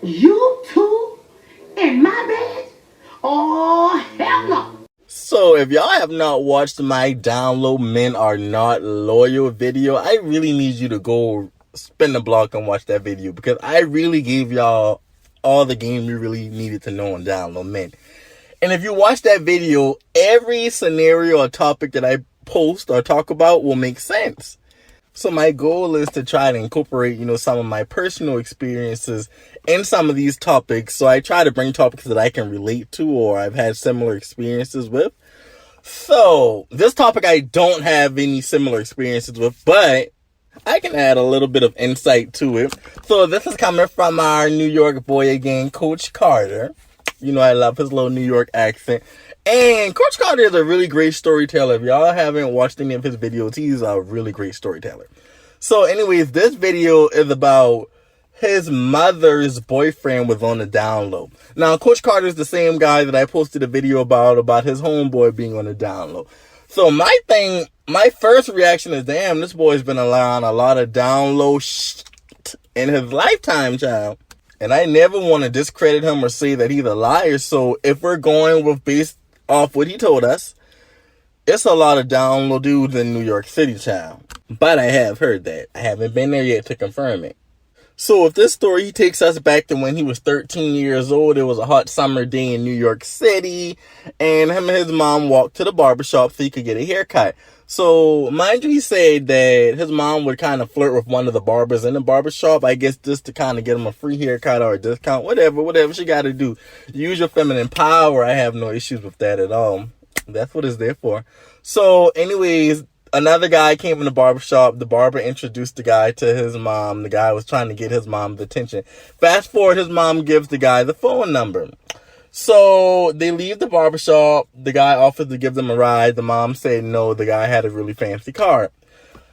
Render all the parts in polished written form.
You two in my bed? Oh, hell no. So if y'all have not watched my download Men Are Not Loyal video, I really need you to go spin the block and watch that video, because I really gave y'all all the game you really needed to know on download men. And if you watch that video, every scenario or topic that I post or talk about will make sense. So my goal is to try to incorporate, some of my personal experiences in some of these topics. So I try to bring topics that I can relate to or I've had similar experiences with. So this topic I don't have any similar experiences with, but I can add a little bit of insight to it. So this is coming from our New York boy again, Coach Carter. I love his little New York accent. And Coach Carter is a really great storyteller. If y'all haven't watched any of his videos, he's a really great storyteller. So anyways, this video is about his mother's boyfriend was on the down low. Now, Coach Carter is the same guy that I posted a video about his homeboy being on the down low. So my first reaction is, damn, this boy's been allowing a lot of down low shit in his lifetime, child. And I never want to discredit him or say that he's a liar. So if we're going with based off what he told us, it's a lot of down low dudes in New York City, child. But I have heard that. I haven't been there yet to confirm it. So with this story, he takes us back to when he was 13 years old. It was a hot summer day in New York City, and him and his mom walked to the barbershop so he could get a haircut. So mind you, he said that his mom would kind of flirt with one of the barbers in the barbershop, I guess just to kind of get him a free haircut or a discount, whatever she got to do. Use your feminine power. I have no issues with that at all. That's what it's there for. So anyways, another guy came in the barbershop. The barber introduced the guy to his mom. The guy was trying to get his mom's attention. Fast forward, his mom gives the guy the phone number. So they leave the barbershop. The guy offers to give them a ride. The mom said no. The guy had a really fancy car.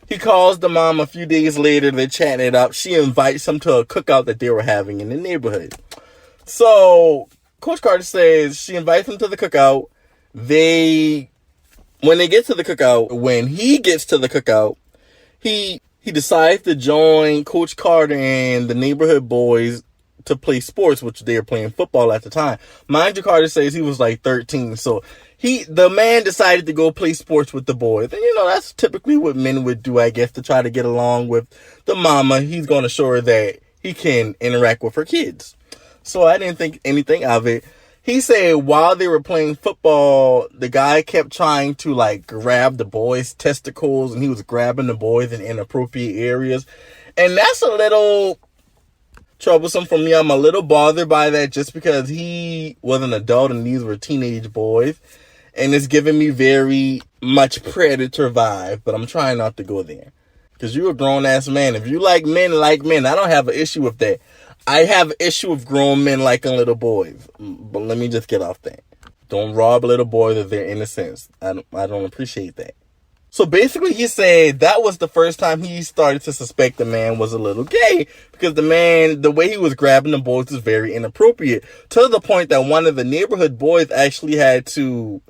He calls the mom a few days later. They're chatting it up. She invites him to a cookout that they were having in the neighborhood. So Coach Carter says she invites him to the cookout. When he gets to the cookout, he decides to join Coach Carter and the neighborhood boys to play sports, which they were playing football at the time. Mind you, Carter says he was like 13, so the man decided to go play sports with the boys. And that's typically what men would do, I guess, to try to get along with the mama. He's going to show her that he can interact with her kids. So I didn't think anything of it. He said while they were playing football, the guy kept trying to grab the boys' testicles, and he was grabbing the boys in inappropriate areas. And that's a little troublesome for me. I'm a little bothered by that just because he was an adult and these were teenage boys. And it's giving me very much Predator vibe, but I'm trying not to go there. Because you're a grown-ass man. If you like men, I don't have an issue with that. I have an issue with grown men liking little boys. But let me just get off that. Don't rob little boys of their innocence. I don't appreciate that. So basically he said that was the first time he started to suspect the man was a little gay, because the way he was grabbing the boys was very inappropriate, to the point that one of the neighborhood boys actually had to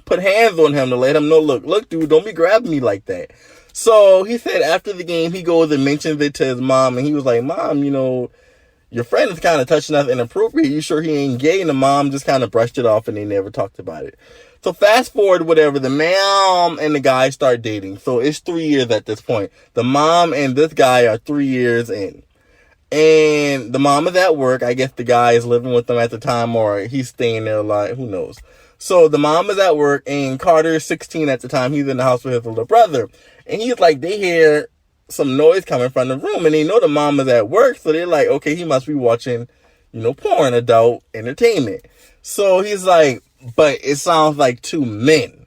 put hands on him to let him know, look, dude, don't be grabbing me like that. So he said after the game, he goes and mentions it to his mom, and he was like, Mom, your friend is kind of touching us inappropriate. You sure he ain't gay? And the mom just kind of brushed it off and they never talked about it. So fast forward, the mom and the guy start dating. So it's 3 years at this point. The mom and this guy are 3 years in. And the mom is at work. I guess the guy is living with them at the time, or he's staying there a lot. Who knows? So the mom is at work, and Carter is 16 at the time. He's in the house with his little brother. And he's like, they hear some noise coming from the room, and they know the mom is at work. So they're like, okay, he must be watching, porn, adult entertainment. So he's like, but it sounds like two men.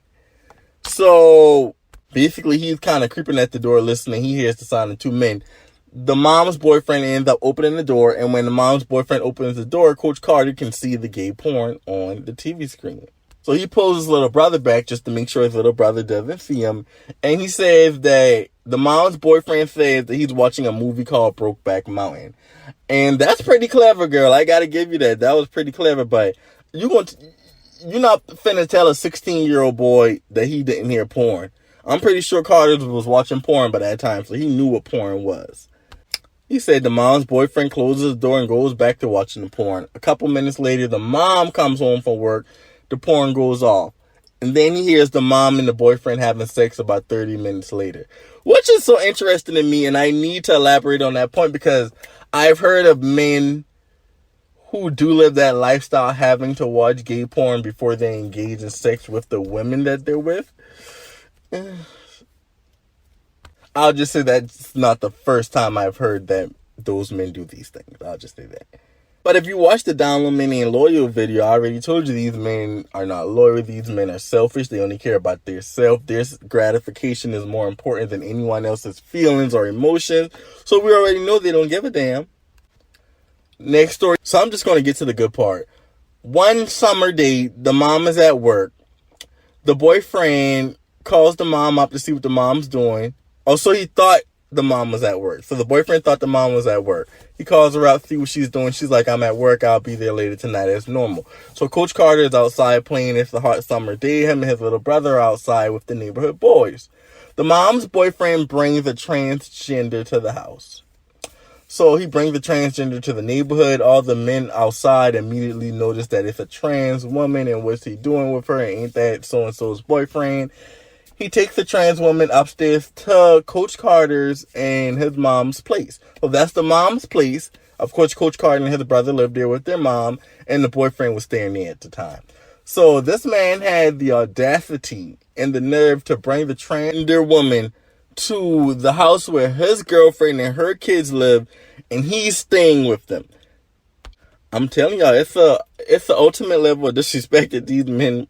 So basically he's kind of creeping at the door listening. He hears the sound of two men. The mom's boyfriend ends up opening the door, and when the mom's boyfriend opens the door, Coach Carter can see the gay porn on the TV screen. So he pulls his little brother back just to make sure his little brother doesn't see him. And he says that the mom's boyfriend says that he's watching a movie called Brokeback Mountain. And that's pretty clever, girl. I got to give you that. That was pretty clever. But you're not finna tell a 16-year-old boy that he didn't hear porn. I'm pretty sure Carter was watching porn by that time, so he knew what porn was. He said the mom's boyfriend closes the door and goes back to watching the porn. A couple minutes later, the mom comes home from work. The porn goes off. And then he hears the mom and the boyfriend having sex about 30 minutes later. Which is so interesting to me, and I need to elaborate on that point because I've heard of men who do live that lifestyle having to watch gay porn before they engage in sex with the women that they're with. I'll just say that's not the first time I've heard that those men do these things. I'll just say that. But if you watch the downlow men ain't loyal video, I already told you these men are not loyal. These men are selfish. They only care about their self. Their gratification is more important than anyone else's feelings or emotions. So we already know they don't give a damn. Next story. So I'm just going to get to the good part. One summer day, the mom is at work. The boyfriend calls the mom up to see what the mom's doing. Oh, so he thought the mom was at work. So the boyfriend thought the mom was at work. He calls her out to see what she's doing. She's like, I'm at work. I'll be there later tonight as normal. So Coach Carter is outside playing. It's a hot summer day. Him and his little brother are outside with the neighborhood boys. The mom's boyfriend brings a transgender to the house. So he brings the transgender to the neighborhood. All the men outside immediately notice that it's a trans woman and what's he doing with her? Ain't that so-and-so's boyfriend? He takes the trans woman upstairs to Coach Carter's and his mom's place. So that's the mom's place. Of course, Coach Carter and his brother lived there with their mom, and the boyfriend was staying there at the time. So this man had the audacity and the nerve to bring the transgender woman to the house where his girlfriend and her kids live, and he's staying with them. I'm telling y'all, it's the ultimate level of disrespect that these men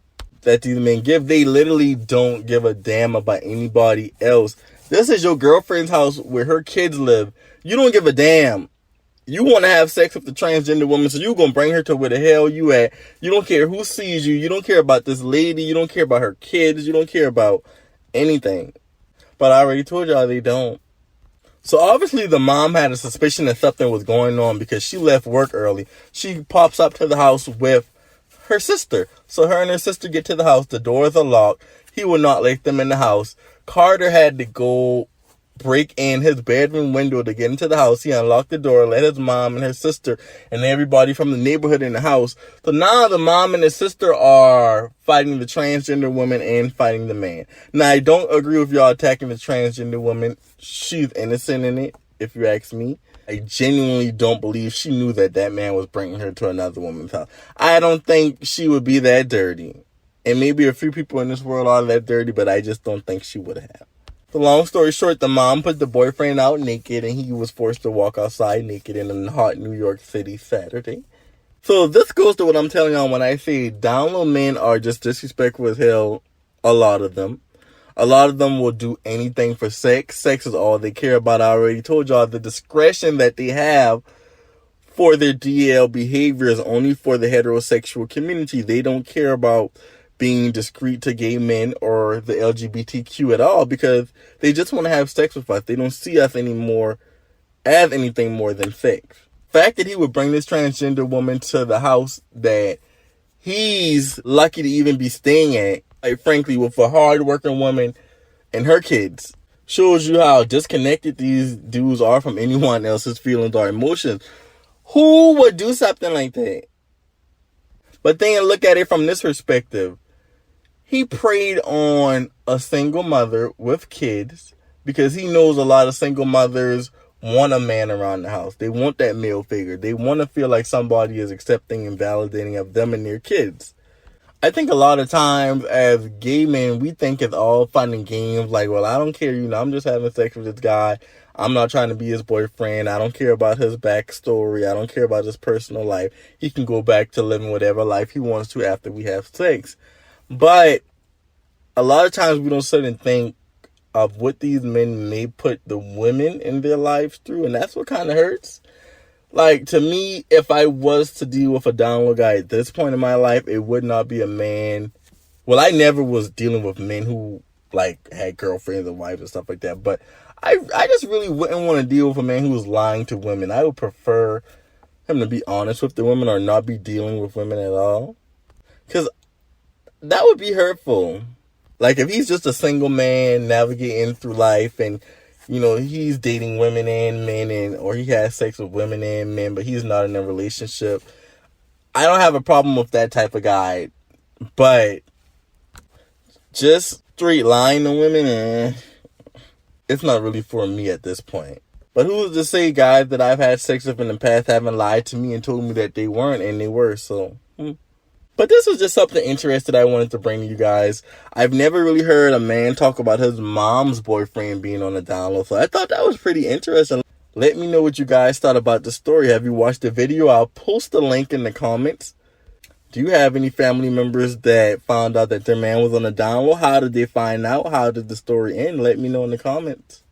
give. They literally don't give a damn about anybody else. This is your girlfriend's house where her kids live. You don't give a damn. You want to have sex with the transgender woman, so you're going to bring her to where the hell you at. You don't care who sees you. You don't care about this lady. You don't care about her kids. You don't care about anything. But I already told y'all they don't. So obviously the mom had a suspicion that something was going on because she left work early. She pops up to the house with her sister. So her and her sister get to the house. The doors are locked. He will not let them in the house. Carter had to go break in his bedroom window to get into the house. He unlocked the door, let his mom and her sister and everybody from the neighborhood in the house. So now the mom and his sister are fighting the transgender woman and fighting the man. Now, I don't agree with y'all attacking the transgender woman. She's innocent in it, if you ask me. I genuinely don't believe she knew that that man was bringing her to another woman's house. I don't think she would be that dirty. And maybe a few people in this world are that dirty, but I just don't think she would have. So long story short, the mom put the boyfriend out naked, and he was forced to walk outside naked in a hot New York City Saturday. So this goes to what I'm telling y'all when I say download men are just disrespectful as hell. A lot of them. A lot of them will do anything for sex. Sex is all they care about. I already told y'all the discretion that they have for their DL behavior is only for the heterosexual community. They don't care about being discreet to gay men or the LGBTQ at all because they just want to have sex with us. They don't see us anymore as anything more than sex. The fact that he would bring this transgender woman to the house that he's lucky to even be staying at, like frankly, with a hard-working woman and her kids, shows you how disconnected these dudes are from anyone else's feelings or emotions. Who would do something like that? But then look at it from this perspective. He preyed on a single mother with kids because he knows a lot of single mothers want a man around the house. They want that male figure. They want to feel like somebody is accepting and validating of them and their kids. I think a lot of times as gay men, we think it's all fun and games. Like, well, I don't care. I'm just having sex with this guy. I'm not trying to be his boyfriend. I don't care about his backstory. I don't care about his personal life. He can go back to living whatever life he wants to after we have sex. But a lot of times we don't sit and think of what these men may put the women in their lives through. And that's what kind of hurts. Like, to me, if I was to deal with a download guy at this point in my life, it would not be a man. Well, I never was dealing with men who, like, had girlfriends and wives and stuff like that. But I just really wouldn't want to deal with a man who was lying to women. I would prefer him to be honest with the women or not be dealing with women at all. Because that would be hurtful. Like, if he's just a single man navigating through life and he's dating women and men, or he has sex with women and men, but he's not in a relationship. I don't have a problem with that type of guy, but just straight lying to women, it's not really for me at this point. But who's to say guys that I've had sex with in the past haven't lied to me and told me that they weren't, and they were, so. But this was just something interesting I wanted to bring to you guys. I've never really heard a man talk about his mom's boyfriend being on the download, so I thought that was pretty interesting. Let me know what you guys thought about the story. Have you watched the video? I'll post the link in the comments. Do you have any family members that found out that their man was on the download? How did they find out? How did the story end? Let me know in the comments.